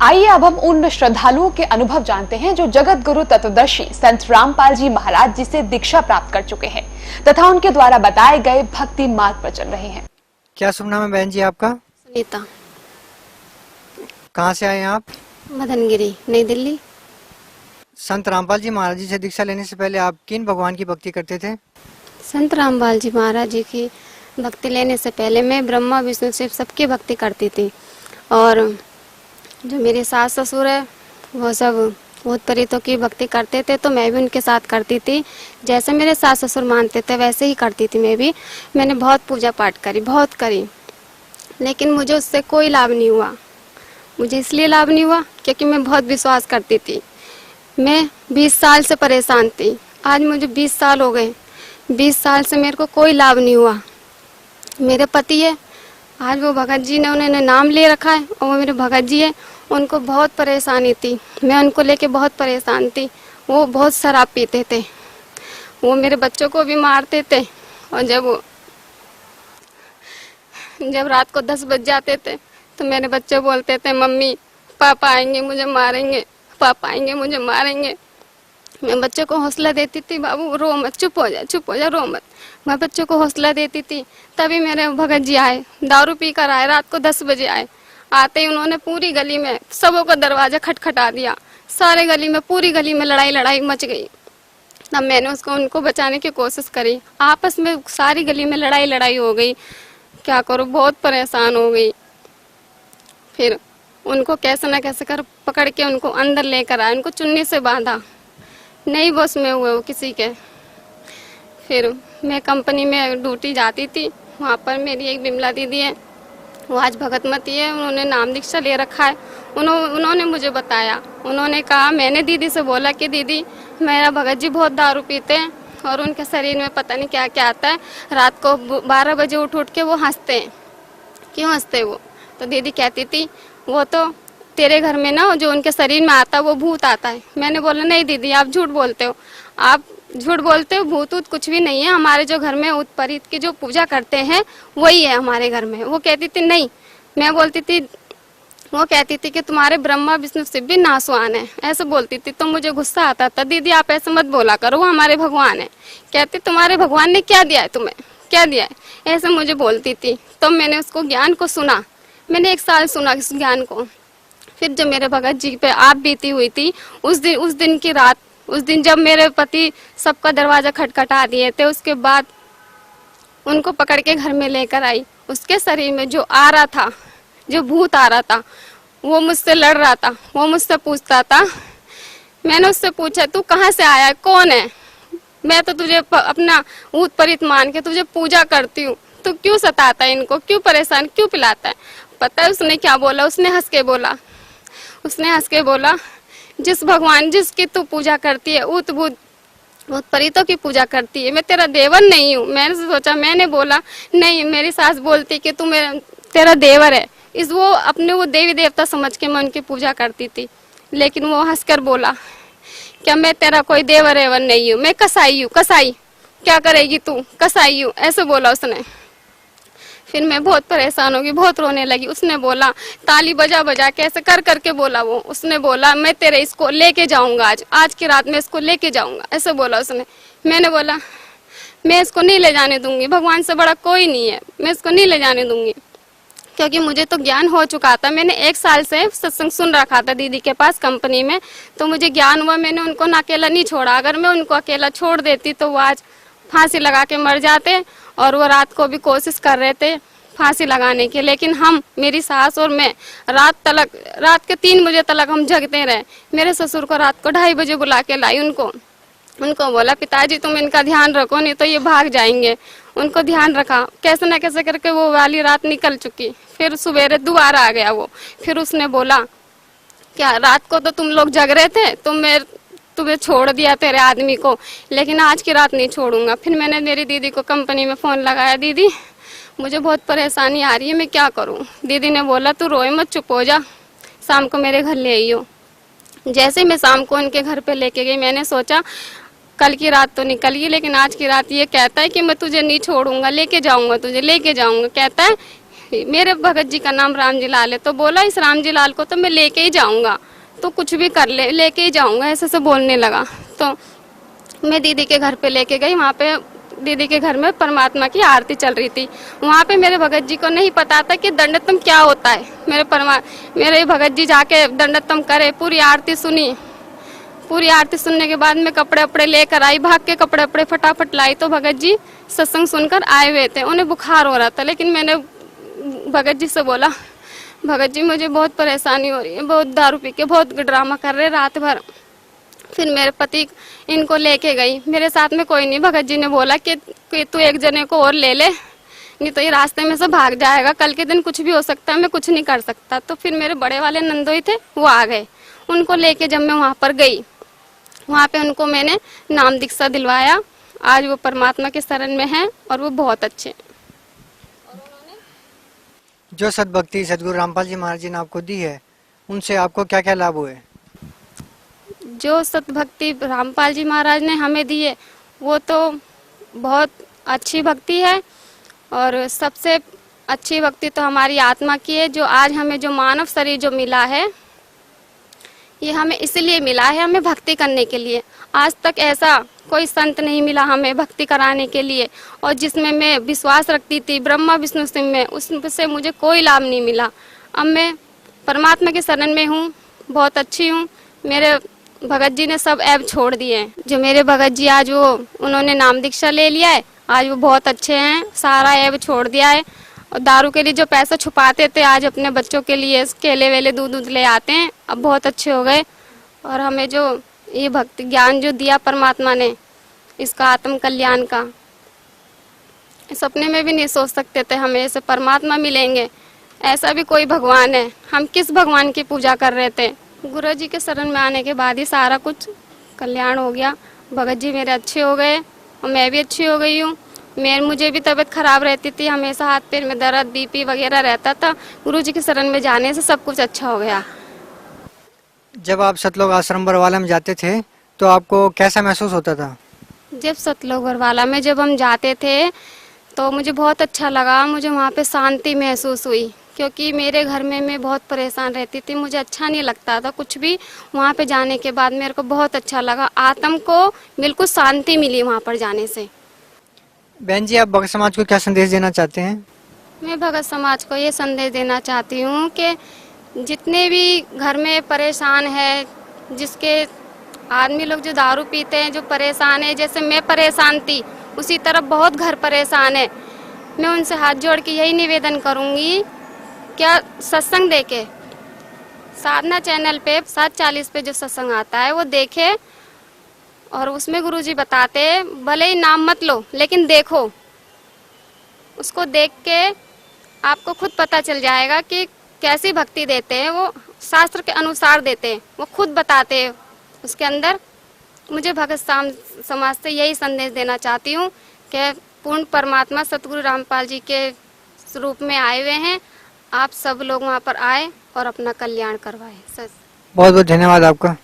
आइए अब हम उन श्रद्धालुओं के अनुभव जानते हैं जो जगत गुरु तत्वदर्शी संत रामपाल जी महाराज जी से दीक्षा प्राप्त कर चुके हैं तथा उनके द्वारा बताए गए भक्ति मार्ग पर चल रहे हैं। क्या शुभ नाम है बहन जी आपका? सुनीता। कहाँ से आए हैं आप? मदनगिरी, नई दिल्ली। संत रामपाल जी महाराज जी से दीक्षा लेने से पहले आप किन भगवान की भक्ति करते थे? संत रामपाल जी महाराज जी की भक्ति लेने से पहले मैं ब्रह्मा विष्णु शिव सबकी भक्ति करती थी और जो मेरे सास ससुर है वो सब भूत प्रेतों की भक्ति करते थे तो मैं भी उनके साथ करती थी। जैसे मेरे सास ससुर मानते थे वैसे ही करती थी मैं भी। मैंने बहुत पूजा पाठ करी, बहुत करी, लेकिन मुझे उससे कोई लाभ नहीं हुआ। मुझे इसलिए लाभ नहीं हुआ क्योंकि मैं बहुत विश्वास करती थी। मैं 20 साल से परेशान थी। आज मुझे 20 साल हो गए। 20 साल से मेरे को कोई लाभ नहीं हुआ। मेरे पति है, आज वो भगत जी ने उन्होंने नाम ले रखा है और वो मेरे भगत जी है। उनको बहुत परेशानी थी, मैं उनको लेके बहुत परेशान थी। वो बहुत शराब पीते थे, वो मेरे बच्चों को भी मारते थे और जब रात को 10 बज जाते थे तो मेरे बच्चे बोलते थे मम्मी पापा आएंगे मुझे मारेंगे, पापा आएंगे मुझे मारेंगे। मैं बच्चों को हौसला देती थी, बाबू रो मत, चुप हो जा, रो मत। मैं बच्चों को हौसला देती थी। तभी मेरे भगत जी आए, दारू पी कर आए, रात को 10 बजे आए। आते ही उन्होंने पूरी गली में सबों का दरवाजा खटखटा दिया। सारे गली में, पूरी गली में लड़ाई मच गई। तब मैंने उनको बचाने की कोशिश करी। आपस में सारी गली में लड़ाई हो गई। क्या करूँ, बहुत परेशान हो गई। फिर उनको कैसे न कैसे कर पकड़ के उनको अंदर लेकर आए, उनको चुन्नी से बांधा। नहीं बस में हुए वो किसी के। फिर मैं कंपनी में ड्यूटी जाती थी, वहाँ पर मेरी एक बिमला दीदी है, वो आज भगतमती है, उन्होंने नाम दीक्षा ले रखा है। उन्होंने मुझे बताया, उन्होंने कहा, मैंने दीदी से बोला कि दीदी मेरा भगत जी बहुत दारू पीते हैं और उनके शरीर में पता नहीं क्या क्या आता है। रात को 12 बजे उठ के वो हंसते हैं। क्यों हंसते वो? तो दीदी कहती थी वो तो तेरे घर में ना जो उनके शरीर में आता है वो भूत आता है। मैंने बोला नहीं दीदी आप झूठ बोलते हो, आप झूठ बोलते हो, भूत कुछ भी नहीं है। हमारे जो घर में उत्परीत की जो पूजा करते हैं वही है हमारे घर में। वो कहती थी नहीं, मैं बोलती थी, वो कहती थी कि तुम्हारे ब्रह्मा विष्णु शिव भी नासवान है, ऐसे बोलती थी। तो मुझे गुस्सा आता था, दीदी आप ऐसे मत बोला करो, वो हमारे भगवान है। कहती तुम्हारे भगवान ने क्या दिया है तुम्हें, क्या दिया है, ऐसे मुझे बोलती थी। तो मैंने उसको ज्ञान को सुना, मैंने 1 साल सुना इस ज्ञान को। फिर जब मेरे भगत जी पे आप बीती हुई थी, उस दिन की रात, उस दिन जब मेरे पति सबका दरवाजा खटखटा दिए थे, उसके बाद उनको पकड़ के घर में लेकर आई। उसके शरीर में जो आ रहा था, जो भूत आ रहा था, वो मुझसे लड़ रहा था, वो मुझसे पूछता था। मैंने उससे पूछा तू कहाँ से आया है, कौन है? मैं तो तुझे अपना भूत परित मान के तुझे पूजा करती हूँ, तो क्यों सताता है इनको, क्यों परेशान, क्यों पिलाता है? पता है उसने क्या बोला? उसने हंस के बोला जिस भगवान जिसकी तू पूजा करती है भूत परितों की पूजा करती है, मैं तेरा देवर नहीं हूँ। मैंने सोचा, मैंने बोला नहीं, मेरी सास बोलती कि तू तेरा देवर है। वो अपने वो देवी देवता समझ के मैं उनकी पूजा करती थी, लेकिन वो हंसकर बोला क्या मैं तेरा कोई देवर एवर नहीं हूँ, मैं कसाई हूँ। कसाई क्या करेगी तू, कसाई हूँ, ऐसे बोला उसने। फिर मैं बहुत परेशान होगी, बहुत रोने लगी। उसने बोला, ताली बजा बजा के ऐसे कर के बोला वो, उसने बोला मैं तेरे इसको लेके जाऊंगा, आज की रात में इसको लेके जाऊंगा, ऐसे बोला उसने। मैंने बोला मैं इसको नहीं ले जाने दूंगी, भगवान से बड़ा कोई नहीं है, मैं इसको नहीं ले जाने दूंगी। क्योंकि मुझे तो ज्ञान हो चुका था, मैंने 1 साल से सत्संग सुन रखा था दीदी के पास कंपनी में, तो मुझे ज्ञान हुआ। मैंने उनको ना अकेला नहीं छोड़ा। अगर मैं उनको अकेला छोड़ देती तो वो आज फांसी लगा के मर जाते, और वो रात को भी कोशिश कर रहे थे फांसी लगाने की। लेकिन हम, मेरी सास और मैं, रात के 3 बजे तक हम जगते रहे। मेरे ससुर को रात को 2:30 बजे बुला के लाई। उनको बोला पिताजी तुम इनका ध्यान रखो, नहीं तो ये भाग जाएंगे। उनको ध्यान रखा, कैसे न कैसे करके वो वाली रात निकल चुकी। फिर सवेरे दोबारा आ गया वो। फिर उसने बोला क्या रात को तो तुम लोग जग रहे थे, तुम्हें छोड़ दिया तेरे आदमी को, लेकिन आज की रात नहीं छोड़ूंगा। फिर मैंने मेरी दीदी को कंपनी में फ़ोन लगाया, दीदी मुझे बहुत परेशानी आ रही है, मैं क्या करूं? दीदी ने बोला तू रोए मत, चुप हो जा, शाम को मेरे घर ले आइयो। जैसे मैं शाम को उनके घर पे लेके गई, मैंने सोचा कल की रात तो निकल गई, लेकिन आज की रात ये कहता है कि मैं तुझे नहीं छोड़ूंगा, लेके जाऊंगा तुझे, लेके जाऊंगा। कहता है भी। मेरे भगत जी का नाम राम जी लाल है, तो बोला इस राम जी लाल को तो मैं लेके ही जाऊंगा, तो कुछ भी कर ले, लेके ही जाऊंगा, ऐसे से बोलने लगा। तो मैं दीदी के घर पे लेके गई। वहाँ पे दीदी के घर में परमात्मा की आरती चल रही थी। वहाँ पे मेरे भगत जी को नहीं पता था कि दंडोत्तम क्या होता है। मेरे भगत जी जाके दंडोत्तम करे, पूरी आरती सुनी। पूरी आरती सुनने के बाद मैं कपड़े वपड़े लेकर आई, भाग के कपड़े वपड़े फटाफट लाई। तो भगत जी सत्संग सुनकर आए हुए थे, उन्हें बुखार हो रहा था। लेकिन मैंने भगत जी से बोला, भगत जी मुझे बहुत परेशानी हो रही है, बहुत दारू पी के बहुत ड्रामा कर रहे रात भर। फिर मेरे पति इनको लेके गई, मेरे साथ में कोई नहीं। भगत जी ने बोला कि तू एक जने को और ले ले, नहीं तो ये रास्ते में से भाग जाएगा, कल के दिन कुछ भी हो सकता है, मैं कुछ नहीं कर सकता। तो फिर मेरे बड़े वाले नंदोई थे, वो आ गए। उनको लेके जब मैं वहाँ पर गई, वहाँ पे उनको मैंने नाम दीक्षा दिलवाया। आज वो परमात्मा के शरण में हैं और वो बहुत अच्छे हैं। जो सद्भक्ति सदगुरु रामपाल जी महाराज जी ने आपको दी है, उनसे आपको क्या क्या लाभ हुए? जो सतभक्ति रामपाल जी महाराज ने हमें दी है, वो तो बहुत अच्छी भक्ति है। और सबसे अच्छी भक्ति तो हमारी आत्मा की है। जो आज हमें जो मानव शरीर जो मिला है, ये हमें इसलिए मिला है, हमें भक्ति करने के लिए। आज तक ऐसा कोई संत नहीं मिला हमें भक्ति कराने के लिए, और जिसमें मैं विश्वास रखती थी ब्रह्मा विष्णु सिंह में, उससे मुझे कोई लाभ नहीं मिला। अब मैं परमात्मा के शरण में हूँ, बहुत अच्छी हूँ। मेरे भगत जी ने सब ऐब छोड़ दिए हैं। जो मेरे भगत जी आज वो उन्होंने नाम दीक्षा ले लिया है, आज वो बहुत अच्छे हैं, सारा ऐब छोड़ दिया है। और दारू के लिए जो पैसा छुपाते थे, आज अपने बच्चों के लिए केले वेले दूध दूध ले आते हैं, अब बहुत अच्छे हो गए। और हमें जो ये भक्ति ज्ञान जो दिया परमात्मा ने, इसका आत्म कल्याण का, सपने में भी नहीं सोच सकते थे हमें ऐसे परमात्मा मिलेंगे। ऐसा भी कोई भगवान है। हम किस भगवान की पूजा कर रहे थे, गुरु जी के शरण में आने के बाद ही सारा कुछ कल्याण हो गया। भगत जी मेरे अच्छे हो गए और मैं भी अच्छी हो गई हूँ। मुझे भी तबीयत खराब रहती थी, हमेशा हाथ पैर में दर्द बीपी वगैरह रहता था। गुरु जी के शरण में जाने से सब कुछ अच्छा हो गया। जब आप सतलोक आश्रम बरवाला में जाते थे तो आपको कैसा महसूस होता था? जब सतलोक बरवाला में जब हम जाते थे तो मुझे बहुत अच्छा लगा। मुझे वहाँ पे शांति महसूस हुई, क्योंकि मेरे घर में मैं बहुत परेशान रहती थी, मुझे अच्छा नहीं लगता था कुछ भी। वहाँ पे जाने के बाद मेरे को बहुत अच्छा लगा, आत्मा को बिल्कुल शांति मिली वहाँ पर जाने से। बहन जी, आप भगत समाज को क्या संदेश देना चाहते हैं? मैं भगत समाज को ये संदेश देना चाहती हूँ कि जितने भी घर में परेशान है, जिसके आदमी लोग जो दारू पीते हैं, जो परेशान है, जैसे मैं परेशान थी उसी तरह बहुत घर परेशान है। मैं उनसे हाथ जोड़ के यही निवेदन करूँगी, क्या सत्संग देखे, साधना चैनल पे 7:40 पे जो सत्संग आता है वो देखे। और उसमें गुरुजी बताते, भले ही नाम मत लो लेकिन देखो, उसको देख के आपको खुद पता चल जाएगा कि कैसी भक्ति देते हैं। वो शास्त्र के अनुसार देते हैं, वो खुद बताते हैं उसके अंदर। मुझे भगत समाज से यही संदेश देना चाहती हूँ कि पूर्ण परमात्मा सतगुरु रामपाल जी के रूप में आए हुए हैं। आप सब लोग वहाँ पर आए और अपना कल्याण करवाएं। बहुत बहुत धन्यवाद आपका।